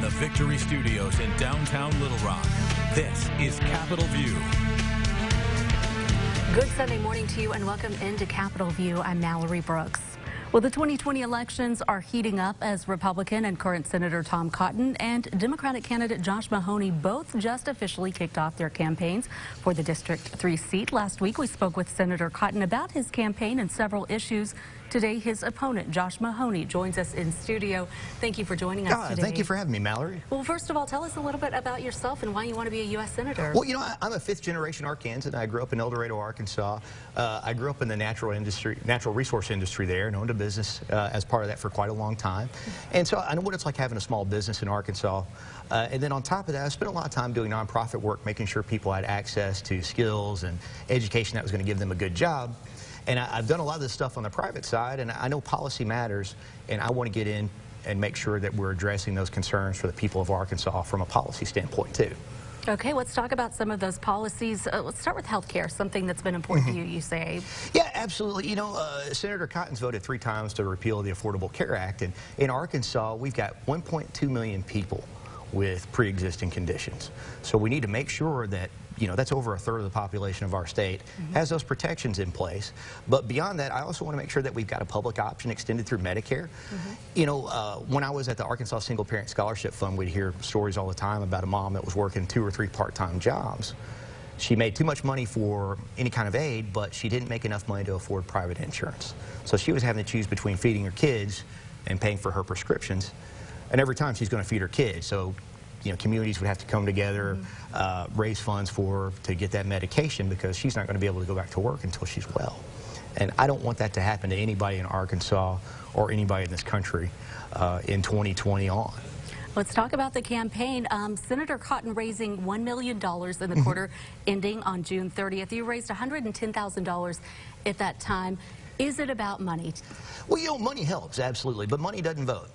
the Victory Studios in downtown Little Rock, this is Capitol View. Good Sunday morning to you and welcome into Capitol View. I'm Mallory Brooks. Well, the 2020 elections are heating up as Republican and current Senator Tom Cotton and Democratic candidate Josh Mahoney both just officially kicked off their campaigns for the District 3 seat. Last week, we spoke with Senator Cotton about his campaign and several issues. Today, his opponent, Josh Mahoney, joins us in studio. Thank you for joining us today. Thank you for having me, Mallory. Well, first of all, tell us a little bit about yourself and why you want to be a U.S. Senator. Well, you know, I'm a fifth-generation Arkansan. I grew up in El Dorado, Arkansas. I grew up in the natural resource industry there and owned a business as part of that for quite a long time. And so I know what it's like having a small business in Arkansas. And then on top of that, I spent a lot of time doing nonprofit work, making sure people had access to skills and education that was going to give them a good job. And I've done a lot of this stuff on the private side, and I know policy matters, and I want to get in and make sure that we're addressing those concerns for the people of Arkansas from a policy standpoint, too. Okay, let's talk about some of those policies. Let's start with health care, something that's been important to you, you say. Yeah, absolutely. You know, Senator Cotton's voted 3 times to repeal the Affordable Care Act, and in Arkansas, we've got 1.2 million people with pre-existing conditions. So we need to make sure that, you know, that's over 1/3 of the population of our state, has those protections in place. But beyond that, I also want to make sure that we've got a public option extended through Medicare. You know, when I was at the Arkansas Single Parent Scholarship Fund, we'd hear stories all the time about a mom that was working 2 or 3 part-time jobs. She made too much money for any kind of aid, but she didn't make enough money to afford private insurance. So she was having to choose between feeding her kids and paying for her prescriptions. And every time she's going to feed her kids. So, you know, communities would have to come together, raise funds for her to get that medication because she's not going to be able to go back to work until she's well. And I don't want that to happen to anybody in Arkansas or anybody in this country in 2020 on. Let's talk about the campaign. Senator Cotton raising $1 million in the quarter ending on June 30th. You raised $110,000 at that time. Is it about money? Well, you know, money helps, absolutely, but money doesn't vote.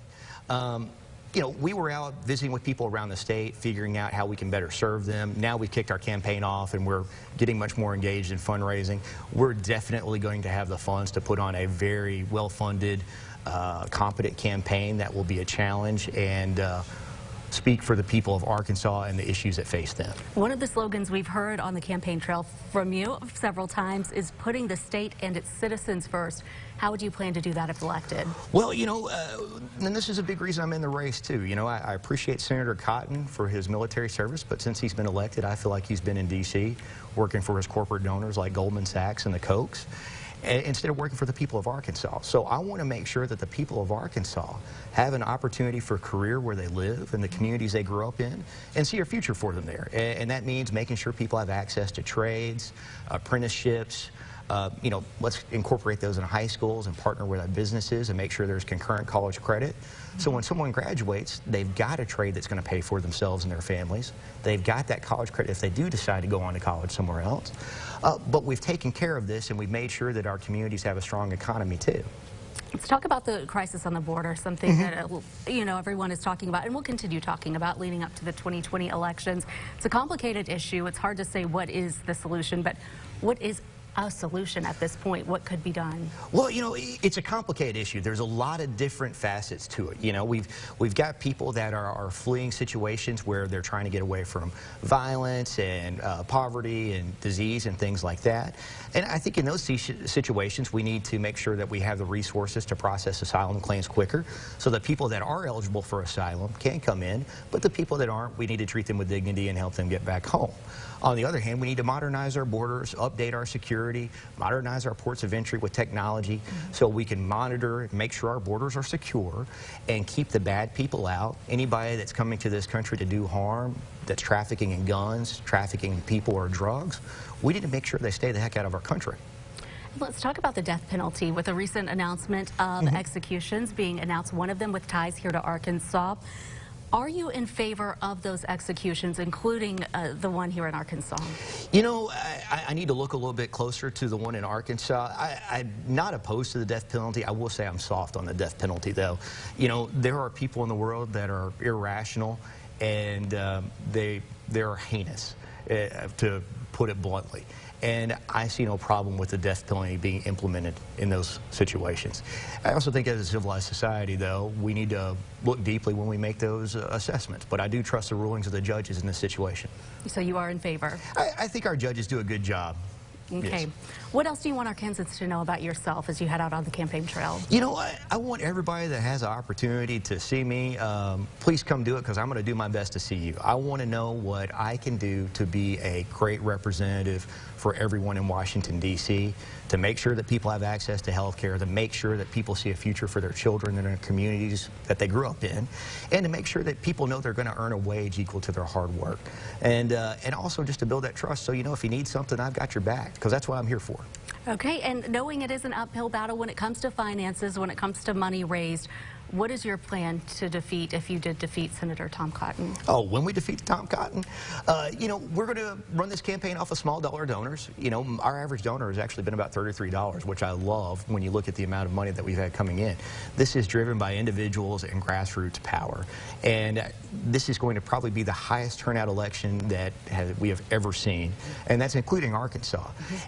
You know, we were out visiting with people around the state, figuring out how we can better serve them. Now we've kicked our campaign off and we're getting much more engaged in fundraising. We're definitely going to have the funds to put on a very well-funded, competent campaign that will be a challenge and speak for the people of Arkansas and the issues that face them. One of the slogans we've heard on the campaign trail from you several times is putting the state and its citizens first. How would you plan to do that if elected? Well, you know, and this is a big reason I'm in the race, too. You know, I appreciate Senator Cotton for his military service, but since he's been elected, I feel like he's been in D.C. working for his corporate donors like Goldman Sachs and the Kochs, instead of working for the people of Arkansas. So I want to make sure that the people of Arkansas have an opportunity for a career where they live in the communities they grew up in and see a future for them there. And that means making sure people have access to trades, apprenticeships. You know, let's incorporate those in high schools and partner with our businesses and make sure there's concurrent college credit. So when someone graduates, they've got a trade that's going to pay for themselves and their families. They've got that college credit if they do decide to go on to college somewhere else. But we've taken care of this and we've made sure that our communities have a strong economy too. Let's talk about the crisis on the border, something that, you know, everyone is talking about and we'll continue talking about leading up to the 2020 elections. It's a complicated issue. It's hard to say what is the solution, but what is a solution at this point? What could be done? Well, you know, it's a complicated issue. There's a lot of different facets to it. You know, we've got people that are fleeing situations where they're trying to get away from violence and poverty and disease and things like that. And I think in those situations, we need to make sure that we have the resources to process asylum claims quicker so that people that are eligible for asylum can come in, but the people that aren't, we need to treat them with dignity and help them get back home. On the other hand, we need to modernize our borders, update our security, modernize our ports of entry with technology so we can monitor and make sure our borders are secure and keep the bad people out. Anybody that's coming to this country to do harm, that's trafficking in guns, trafficking in people or drugs, we need to make sure they stay the heck out of our country. Let's talk about the death penalty with a recent announcement of executions being announced, one of them with ties here to Arkansas. Are you in favor of those executions, including the one here in Arkansas? You know, I need to look a little bit closer to the one in Arkansas. I'm not opposed to the death penalty. I will say I'm soft on the death penalty, though. You know, there are people in the world that are irrational, and they're heinous. To put it bluntly. And I see no problem with the death penalty being implemented in those situations. I also think as a civilized society, though, we need to look deeply when we make those assessments. But I do trust the rulings of the judges in this situation. So you are in favor? I think our judges do a good job. Okay. Yes. What else do you want Arkansans to know about yourself as you head out on the campaign trail? You know, I want everybody that has an opportunity to see me, please come do it, because I'm going to do my best to see you. I want to know what I can do to be a great representative for everyone in Washington, D.C., to make sure that people have access to health care, to make sure that people see a future for their children in their communities that they grew up in, and to make sure that people know they're going to earn a wage equal to their hard work. And also just to build that trust so, you know, if you need something, I've got your back, because that's what I'm here for. Okay, and knowing it is an uphill battle when it comes to finances, when it comes to money raised, what is your plan to defeat, if you did defeat Senator Tom Cotton? Oh, when we defeat Tom Cotton, you know, we're going to run this campaign off of small dollar donors. You know, our average donor has actually been about $33, which I love when you look at the amount of money that we've had coming in. This is driven by individuals and grassroots power. And this is going to probably be the highest turnout election that we have ever seen. And that's including Arkansas.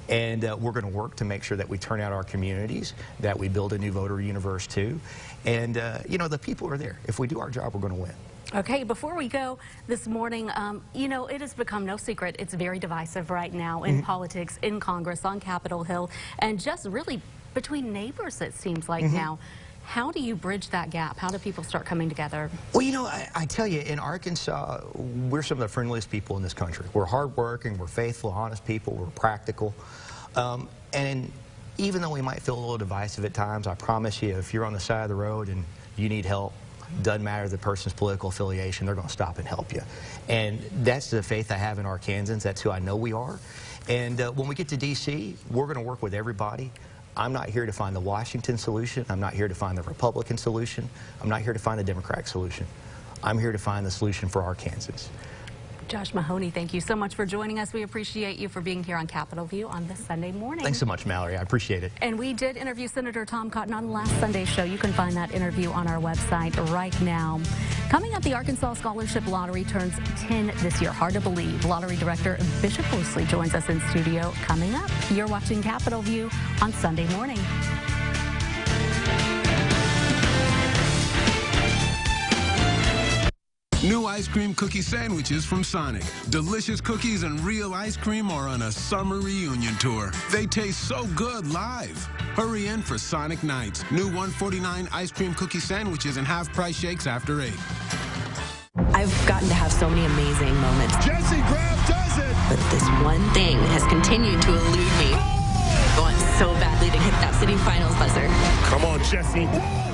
And we're going to work to make sure that we turn out our communities, that we build a new voter universe too. And, you know, the people are there. If we do our job, we're going to win. Okay, before we go this morning, you know, it has become no secret. It's very divisive right now in politics, in Congress, on Capitol Hill, and just really between neighbors, it seems like now. How do you bridge that gap? How do people start coming together? Well, you know, I tell you, in Arkansas, we're some of the friendliest people in this country. We're hardworking, we're faithful, honest people, we're practical. And even though we might feel a little divisive at times, I promise you, if you're on the side of the road and you need help, doesn't matter the person's political affiliation, they're going to stop and help you. And that's the faith I have in Arkansans. That's who I know we are. And when we get to D.C., we're going to work with everybody. I'm not here to find the Washington solution. I'm not here to find the Republican solution. I'm not here to find the Democratic solution. I'm here to find the solution for Arkansans. Josh Mahoney, thank you so much for joining us. We appreciate you for being here on Capitol View on this Sunday morning. Thanks so much, Mallory. I appreciate it. And we did interview Senator Tom Cotton on last Sunday's show. You can find that interview on our website right now. Coming up, the Arkansas Scholarship Lottery turns 10 this year. Hard to believe. Lottery Director Bishop Woosley joins us in studio. Coming up, you're watching Capitol View on Sunday morning. New ice cream cookie sandwiches from Sonic. Delicious cookies and real ice cream are on a summer reunion tour. They taste so good live. Hurry in for Sonic Nights. New $1.49 ice cream cookie sandwiches and half-price shakes after 8. I've gotten to have so many amazing moments. Jesse Graff does it! But this one thing has continued to elude me. I want so badly to hit that city finals buzzer. Come on, Jesse.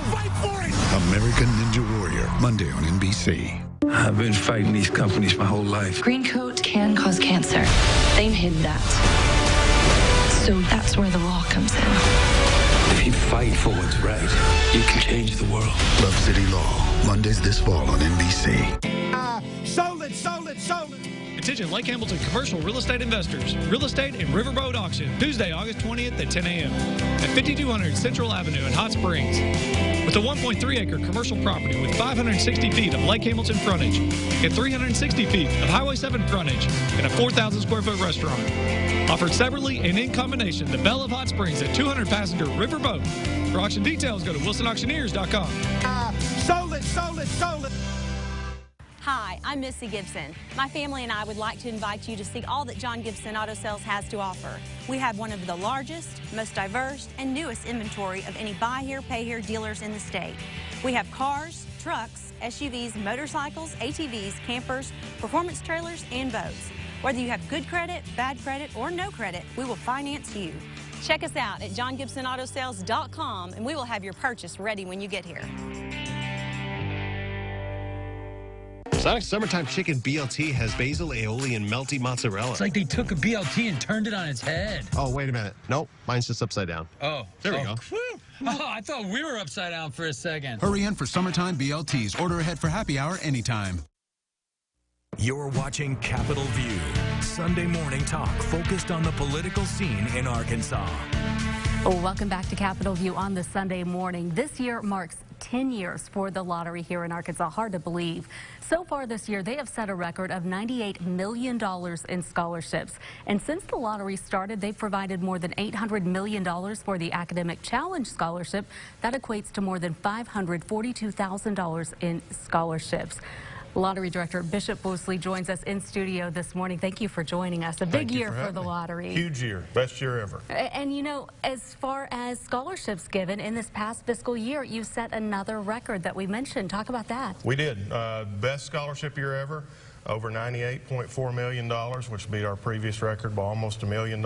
Fight for it! American Ninja Warrior, Monday on NBC. I've been fighting these companies my whole life. Green coat can cause cancer. They've hidden that. So that's where the law comes in. If you fight for what's right, you can change the world. Love City Law, Mondays this fall on NBC. Sold it, sold it, sold it. Attention Lake Hamilton commercial real estate investors. Real estate and riverboat auction, Tuesday, August 20th at 10 a.m. at 5200 Central Avenue in Hot Springs. With a 1.3-acre commercial property with 560 feet of Lake Hamilton frontage and 360 feet of Highway 7 frontage and a 4,000-square-foot restaurant. Offered separately and in combination, the Belle of Hot Springs at 200-passenger riverboat. For auction details, go to wilsonauctioneers.com. Sold it, sold it, sold it. Hi, I'm Missy Gibson. My family and I would like to invite you to see all that John Gibson Auto Sales has to offer. We have one of the largest, most diverse, and newest inventory of any buy here, pay here dealers in the state. We have cars, trucks, SUVs, motorcycles, ATVs, campers, performance trailers, and boats. Whether you have good credit, bad credit, or no credit, we will finance you. Check us out at johngibsonautosales.com and we will have your purchase ready when you get here. Sonic's Summertime Chicken BLT has basil, aioli, and melty mozzarella. It's like they took a BLT and turned it on its head. Oh, wait a minute. Nope, mine's just upside down. Oh. There we go. Oh, I thought we were upside down for a second. Hurry in for Summertime BLTs. Order ahead for happy hour anytime. You're watching Capitol View, Sunday morning talk focused on the political scene in Arkansas. Welcome back to Capitol View on this Sunday morning. This year marks 10 years for the lottery here in Arkansas. Hard to believe. So far this year, they have set a record of $98 million in scholarships. And since the lottery started, they've provided more than $800 million for the Academic Challenge Scholarship. That equates to more than $542,000 in scholarships. Lottery Director Bishop Bousley joins us in studio this morning. Thank you for joining us. A big year for the lottery. Huge year. Best year ever. And you know, as far as scholarships given in this past fiscal year, you set another record that we mentioned. Talk about that. We did. Best scholarship year ever. Over $98.4 million, which beat our previous record by almost $1 million.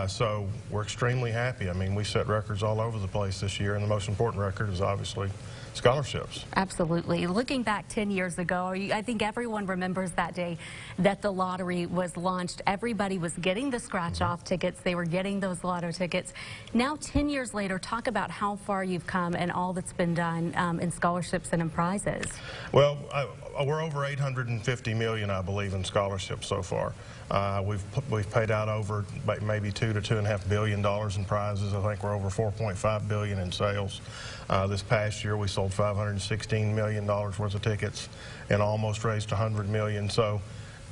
So we're extremely happy. I mean, we set records all over the place this year, and the most important record is obviously scholarships. Absolutely. Looking back 10 years ago, I think everyone remembers that day that the lottery was launched. Everybody was getting the scratch-off tickets. They were getting those lotto tickets. Now, 10 years later, talk about how far you've come and all that's been done in scholarships and in prizes. Well, we're over $850 million, I believe, in scholarships so far. We've paid out over maybe $2 to $2.5 billion in prizes. I think we're over $4.5 billion in sales. This past year, we sold $516 million worth of tickets and almost raised $100 million. So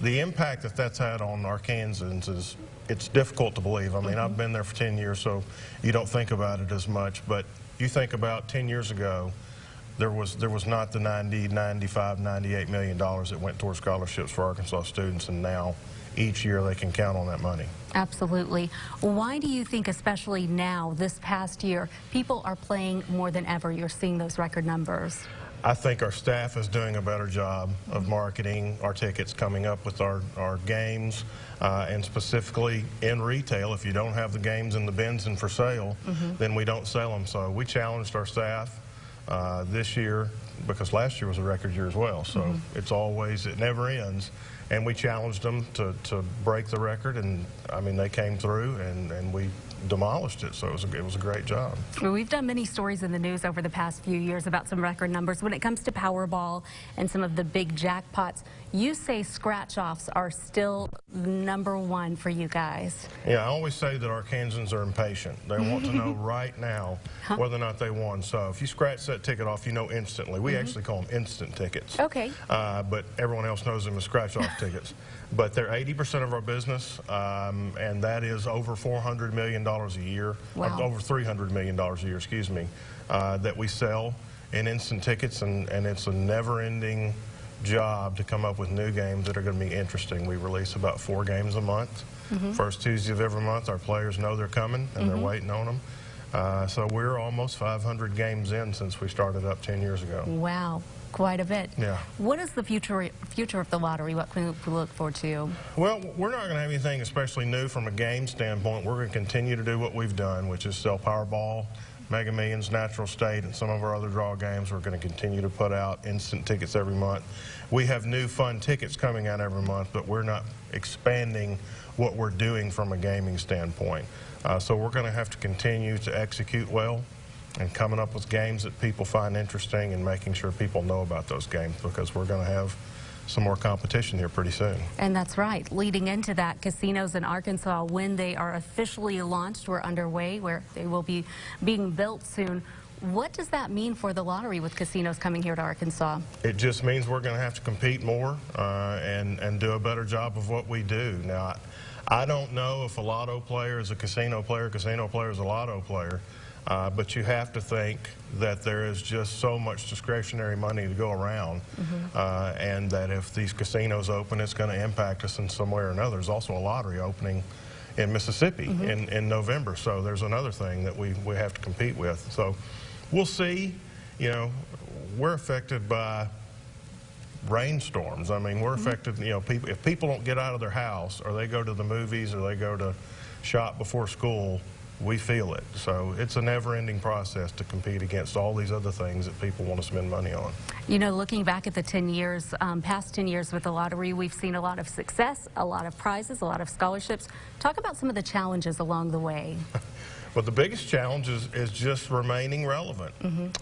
the impact that that's had on Arkansans is, it's difficult to believe. I mean, I've been there for 10 years, so you don't think about it as much. But you think about 10 years ago, there was not the 90, 95, $98 million that went towards scholarships for Arkansas students, and now each year they can count on that money. Absolutely. Why do you think, especially now, this past year, people are playing more than ever? You're seeing those record numbers. I think our staff is doing a better job of marketing our tickets, coming up with our games, and specifically in retail. If you don't have the games in the bins and for sale, then we don't sell them. So we challenged our staff this year, because last year was a record year as well. So it never ends. And we challenged them to break the record, and I mean, they came through, and we demolished it. So it was a great job. Well, we've done many stories in the news over the past few years about some record numbers. When it comes to Powerball and some of the big jackpots, you say scratch-offs are still #1 for you guys. Yeah, I always say that Arkansans are impatient. They want to know right now whether or not they won. So if you scratch that ticket off, you know instantly. We actually call them instant tickets. Okay. But everyone else knows them as scratch-off tickets. But they're 80% of our business, and that is over $400 million a year, over $300 million a year, excuse me, that we sell in instant tickets, and it's a never-ending job to come up with new games that are going to be interesting. We release about 4 games a month. First Tuesday of every month, our players know they're coming, and they're waiting on them. So we're almost 500 games in since we started up 10 years ago. Wow. Quite a bit. Yeah. What is the future of the lottery? What can we look forward to? Well, we're not going to have anything especially new from a game standpoint. We're going to continue to do what we've done, which is sell Powerball, Mega Millions, Natural State, and some of our other draw games. We're going to continue to put out instant tickets every month. We have new fun tickets coming out every month, but we're not expanding what we're doing from a gaming standpoint. So we're going to have to continue to execute well and coming up with games that people find interesting and making sure people know about those games, because we're going to have some more competition here pretty soon. And that's right. Leading into that, casinos in Arkansas, when they are officially launched, we're underway, where they will be being built soon. What does that mean for the lottery with casinos coming here to Arkansas? It just means we're going to have to compete more and do a better job of what we do. Now, I don't know if a lotto player is a casino player is a lotto player. But you have to think that there is just so much discretionary money to go around, and that if these casinos open, it's going to impact us in some way or another. There's also a lottery opening in Mississippi in November, so there's another thing that we have to compete with. So we'll see. You know, we're affected by rainstorms. I mean, we're affected, you know, if people don't get out of their house, or they go to the movies, or they go to shop before school, we feel it. So it's a never-ending process to compete against all these other things that people want to spend money on. You know, looking back at the 10 years, past 10 years with the lottery, we've seen a lot of success, a lot of prizes, a lot of scholarships. Talk about some of the challenges along the way. Well, the biggest challenge is just remaining relevant.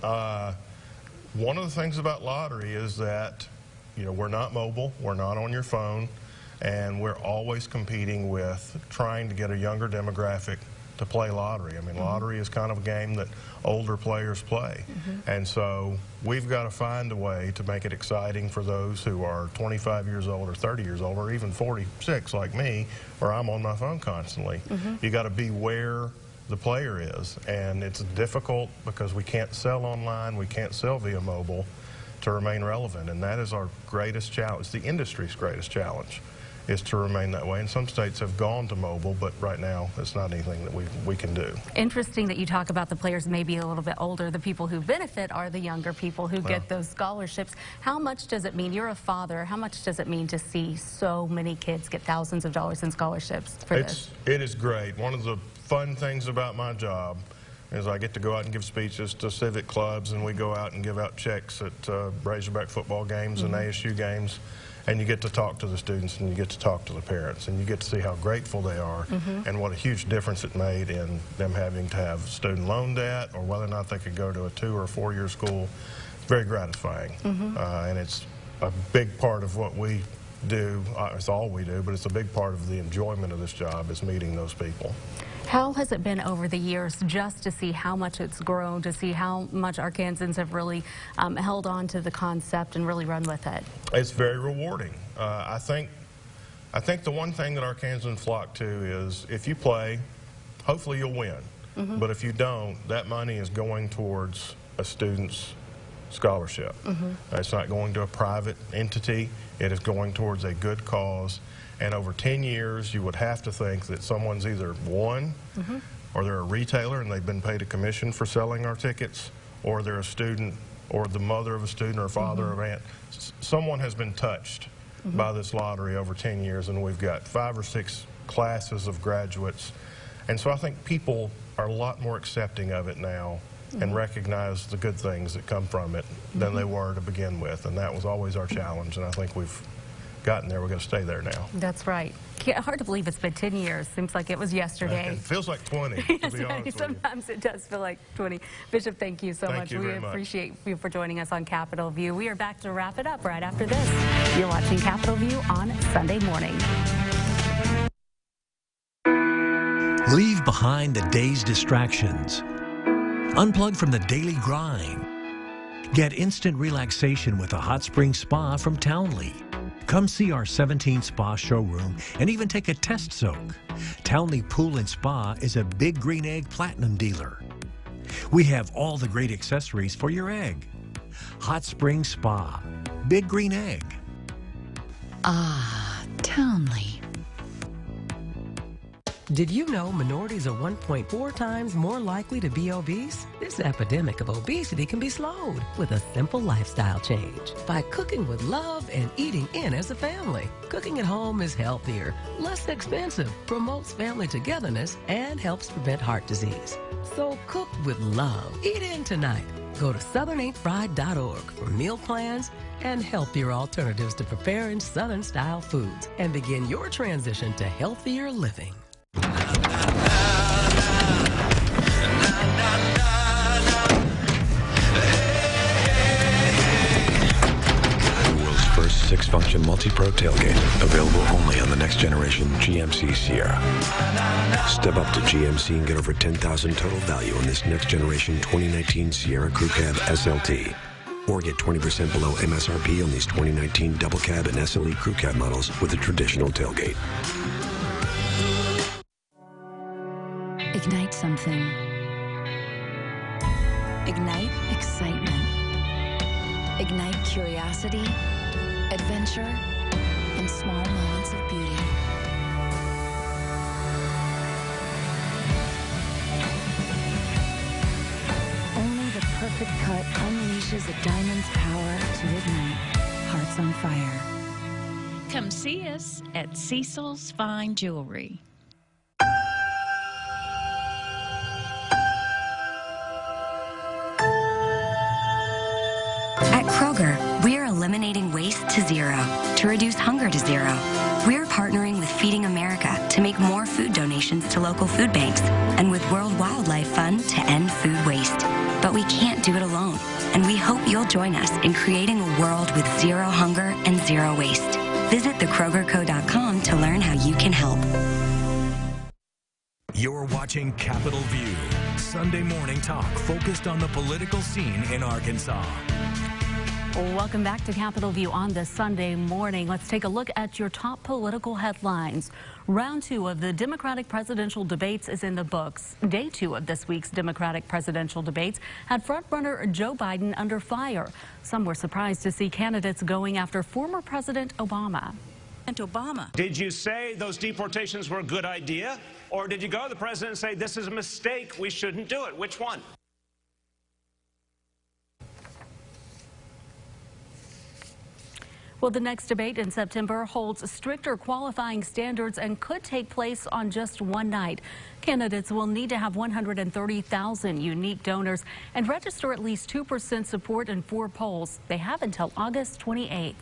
One of the things about lottery is that, you know, we're not mobile, we're not on your phone, and we're always competing with trying to get a younger demographic to play lottery. I mean, lottery is kind of a game that older players play. And so we've got to find a way to make it exciting for those who are 25 years old or 30 years old or even 46 like me, where I'm on my phone constantly. You got to be where the player is, and it's difficult because we can't sell online, we can't sell via mobile to remain relevant, and that is our greatest challenge, the industry's greatest challenge, is to remain that way. And some states have gone to mobile, but right now it's not anything that we can do. Interesting that you talk about the players maybe a little bit older. The people who benefit are the younger people who get those scholarships. How much does it mean, you're a father, how much does it mean to see so many kids get thousands of dollars in scholarships for this? It is great. One of the fun things about my job is I get to go out and give speeches to civic clubs, and we go out and give out checks at Razorback football games and ASU games, and you get to talk to the students and you get to talk to the parents, and you get to see how grateful they are and what a huge difference it made in them having to have student loan debt or whether or not they could go to a 2- or 4-year school. It's very gratifying, and it's a big part of what we do. It's all we do, but it's a big part of the enjoyment of this job is meeting those people. How has it been over the years just to see how much it's grown, to see how much Arkansans have really held on to the concept and really run with it? It's very rewarding. I think the one thing that Arkansans flock to is if you play, hopefully you'll win. But if you don't, that money is going towards a student's scholarship. It's not going to a private entity. It is going towards a good cause. And over 10 years, you would have to think that someone's either won, or they're a retailer and they've been paid a commission for selling our tickets, or they're a student, or the mother of a student, or father or aunt. Someone has been touched by this lottery over 10 years, and we've got 5 or 6 classes of graduates. And so I think people are a lot more accepting of it now and recognize the good things that come from it than they were to begin with. And that was always our challenge, and I think we've gotten there. We're going to stay there now. That's right. Hard to believe it's been 10 years. Seems like it was yesterday. It feels like 20, to be honest with Sometimes it does feel like 20. Bishop, thank you so much. We appreciate you for joining us on Capitol View. We are back to wrap it up right after this. You're watching Capitol View on Sunday morning. Leave behind the day's distractions. Unplug from the daily grind. Get instant relaxation with a hot spring spa from Townley. Come see our 17 spa showroom and even take a test soak. Townley Pool and Spa is a Big Green Egg Platinum dealer. We have all the great accessories for your egg. Hot Spring Spa, Big Green Egg. Ah, Townley. Did you know minorities are 1.4 times more likely to be obese? This epidemic of obesity can be slowed with a simple lifestyle change. By cooking with love and eating in as a family. Cooking at home is healthier, less expensive, promotes family togetherness, and helps prevent heart disease. So cook with love. Eat in tonight. Go to southern8fried.org for meal plans and healthier alternatives to preparing Southern-style foods and begin your transition to healthier living. First 6-function multi-pro tailgate, available only on the next generation GMC Sierra. Step up to GMC and get over $10,000 total value on this next generation 2019 Sierra Crew Cab SLT. Or get 20% below MSRP on these 2019 Double Cab and SLE Crew Cab models with a traditional tailgate. Ignite something. Ignite excitement. Ignite curiosity, adventure, and small moments of beauty. Only the perfect cut unleashes a diamond's power to ignite hearts on fire. Come see us at Cecil's Fine Jewelry. At Kroger, we're eliminating waste to zero to reduce hunger to zero. We're partnering with Feeding America to make more food donations to local food banks and with World Wildlife Fund to end food waste. But we can't do it alone, and we hope you'll join us in creating a world with zero hunger and zero waste. Visit thekrogerco.com to learn how you can help. You're watching Capitol View, Sunday morning talk focused on the political scene in Arkansas. Welcome back to Capitol View on this Sunday morning. Let's take a look at your top political headlines. Round 2 of the Democratic presidential debates is in the books. Day 2 of this week's Democratic presidential debates had frontrunner Joe Biden under fire. Some were surprised to see candidates going after former President Obama. Did you say those deportations were a good idea? Or did you go to the president and say, this is a mistake, we shouldn't do it? Which one? Well, the next debate in September holds stricter qualifying standards and could take place on just one night. Candidates will need to have 130,000 unique donors and register at least 2% support in 4 polls. They have until August 28th.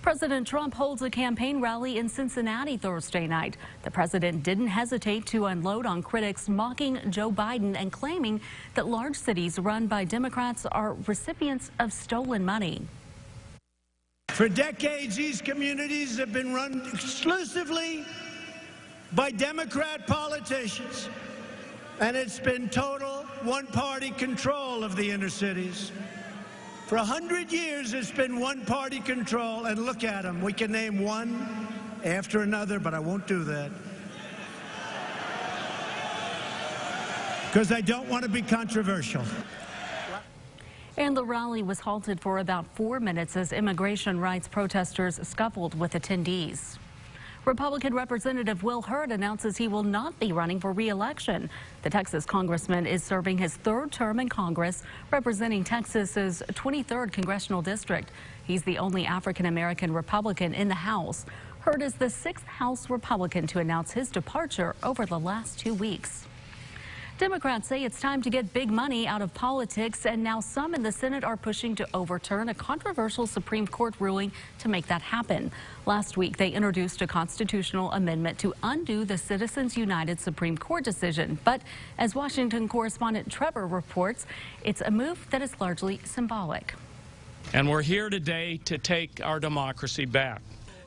President Trump holds a campaign rally in Cincinnati Thursday night. The president didn't hesitate to unload on critics mocking Joe Biden and claiming that large cities run by Democrats are recipients of stolen money. For decades, these communities have been run exclusively by Democrat politicians, and it's been total one-party control of the inner cities. For 100 years, it's been one-party control, and look at them. We can name one after another, but I won't do that, because I don't want to be controversial. And the rally was halted for about 4 minutes as immigration rights protesters scuffled with attendees. Republican Representative Will Hurd announces he will not be running for re-election. The Texas congressman is serving his 3rd term in Congress, representing Texas's 23rd congressional district. He's the only African-American Republican in the House. Hurd is the 6th House Republican to announce his departure over the last 2 weeks. Democrats say it's time to get big money out of politics, and now some in the Senate are pushing to overturn a controversial Supreme Court ruling to make that happen. Last week, they introduced a constitutional amendment to undo the Citizens United Supreme Court decision. But as Washington correspondent Trevor reports, it's a move that is largely symbolic. And we're here today to take our democracy back.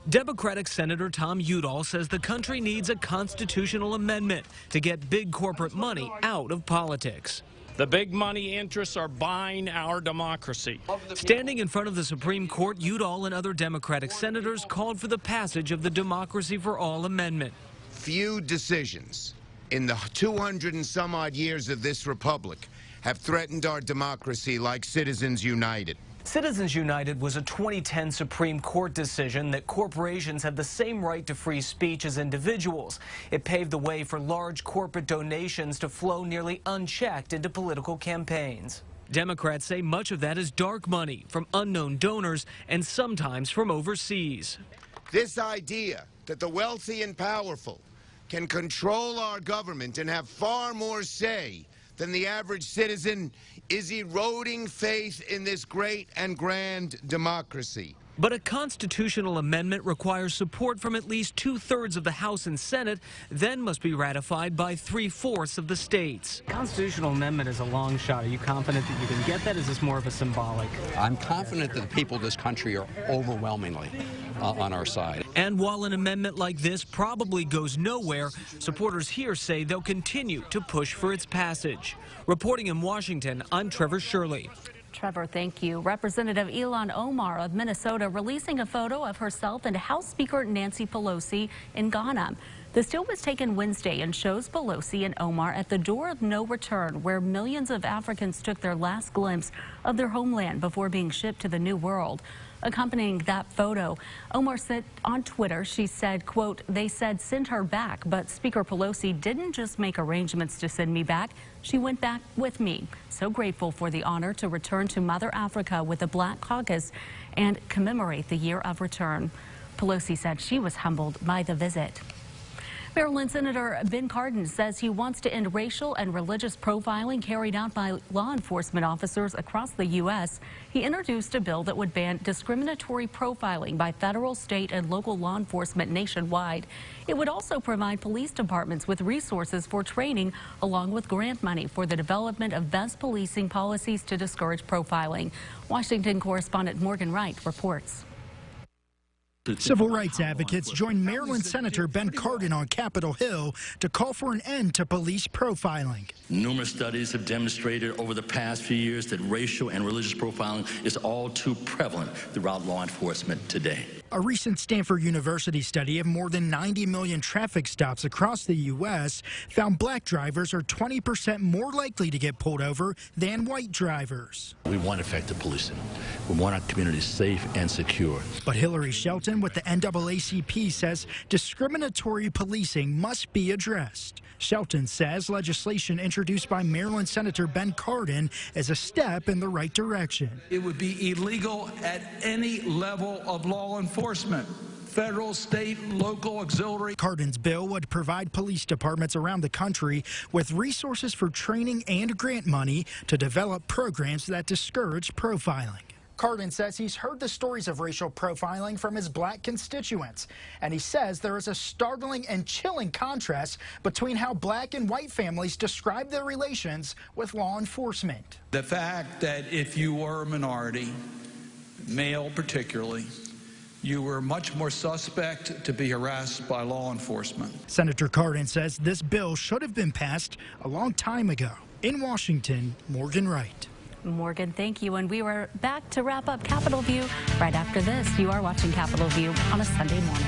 Democratic Senator Tom Udall says the country needs a constitutional amendment to get big corporate money out of politics. The big money interests are buying our democracy. Standing in front of the Supreme Court, Udall and other Democratic senators called for the passage of the Democracy for All amendment. Few decisions in the 200 and some odd years of this republic have threatened our democracy like Citizens United. Citizens United was a 2010 Supreme Court decision that corporations have the same right to free speech as individuals. It paved the way for large corporate donations to flow nearly unchecked into political campaigns. Democrats say much of that is dark money from unknown donors and sometimes from overseas. This idea that the wealthy and powerful can control our government and have far more say than the average citizen is eroding faith in this great and grand democracy. But a constitutional amendment requires support from at least 2/3 of the House and Senate, then must be ratified by 3/4 of the states. Constitutional amendment is a long shot. Are you confident that you can get that? Is this more of a symbolic? I'm confident that the people of this country are overwhelmingly on our side. And while an amendment like this probably goes nowhere, supporters here say they'll continue to push for its passage. Reporting in Washington, I'm Trevor Shirley. Trevor, thank you. Representative Ilhan Omar of Minnesota releasing a photo of herself and House Speaker Nancy Pelosi in Ghana. The still was taken Wednesday and shows Pelosi and Omar at the door of no return, where millions of Africans took their last glimpse of their homeland before being shipped to the New World. Accompanying that photo, Omar said on Twitter, she said, quote, "They said send her back, but Speaker Pelosi didn't just make arrangements to send me back. She went back with me. So grateful for the honor to return to Mother Africa with the Black Caucus and commemorate the year of return." Pelosi said she was humbled by the visit. Maryland Senator Ben Cardin says he wants to end racial and religious profiling carried out by law enforcement officers across the U.S. He introduced a bill that would ban discriminatory profiling by federal, state, and local law enforcement nationwide. It would also provide police departments with resources for training, along with grant money for the development of best policing policies to discourage profiling. Washington correspondent Morgan Wright reports. Civil rights advocates joined Maryland Senator Ben Cardin on Capitol Hill to call for an end to police profiling. Numerous studies have demonstrated over the past few years that racial and religious profiling is all too prevalent throughout law enforcement today. A recent Stanford University study of more than 90 million traffic stops across the U.S. found black drivers are 20% more likely to get pulled over than white drivers. We want effective policing. We want our communities safe and secure. But Hillary Shelton with the NAACP says discriminatory policing must be addressed. Shelton says legislation introduced by Maryland Senator Ben Cardin is a step in the right direction. It would be illegal at any level of law enforcement. Federal, state, local, auxiliary. Cardin's bill would provide police departments around the country with resources for training and grant money to develop programs that discourage profiling. Cardin says he's heard the stories of racial profiling from his black constituents, and he says there is a startling and chilling contrast between how black and white families describe their relations with law enforcement. The fact that if you were a minority, male particularly, you were much more suspect to be harassed by law enforcement. Senator Cardin says this bill should have been passed a long time ago. In Washington, Morgan Wright. Morgan, thank you. And we were back to wrap up Capitol View right after this. You are watching Capitol View on a Sunday morning.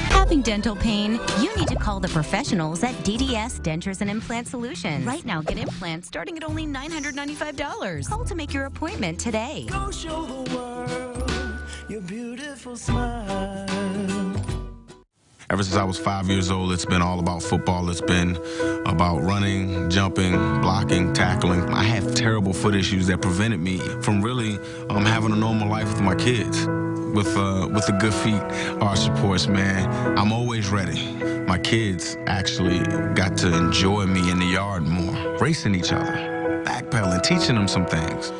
Having dental pain? You need to call the professionals at DDS Dentures and Implant Solutions. Right now, get implants starting at only $995. Call to make your appointment today. Go show the world your beautiful smile. Ever since I was 5 years old, it's been all about football. It's been about running, jumping, blocking, tackling. I have terrible foot issues that prevented me from really having a normal life with my kids. With the Good Feet Arch Supports, man, I'm always ready. My kids actually got to enjoy me in the yard more, racing each other, backpedaling, teaching them some things,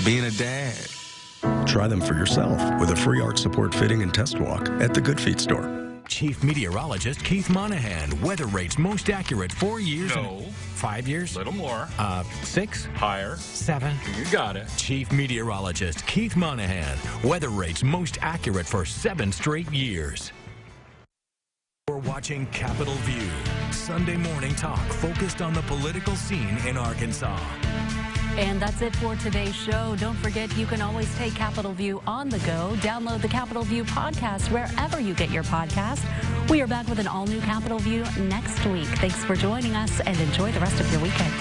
being a dad. Try them for yourself with a free arch support fitting and test walk at the Good Feet store. Chief Meteorologist Keith Monahan. Weather rates most accurate 4 years. No. 5 years? Little more. 6? Higher. 7? You got it. Chief Meteorologist Keith Monahan. Weather rates most accurate for 7 straight years. We're watching Capitol View. Sunday morning talk focused on the political scene in Arkansas. And that's it for today's show. Don't forget, you can always take Capitol View on the go. Download the Capitol View podcast wherever you get your podcast. We are back with an all-new Capitol View next week. Thanks for joining us and enjoy the rest of your weekend.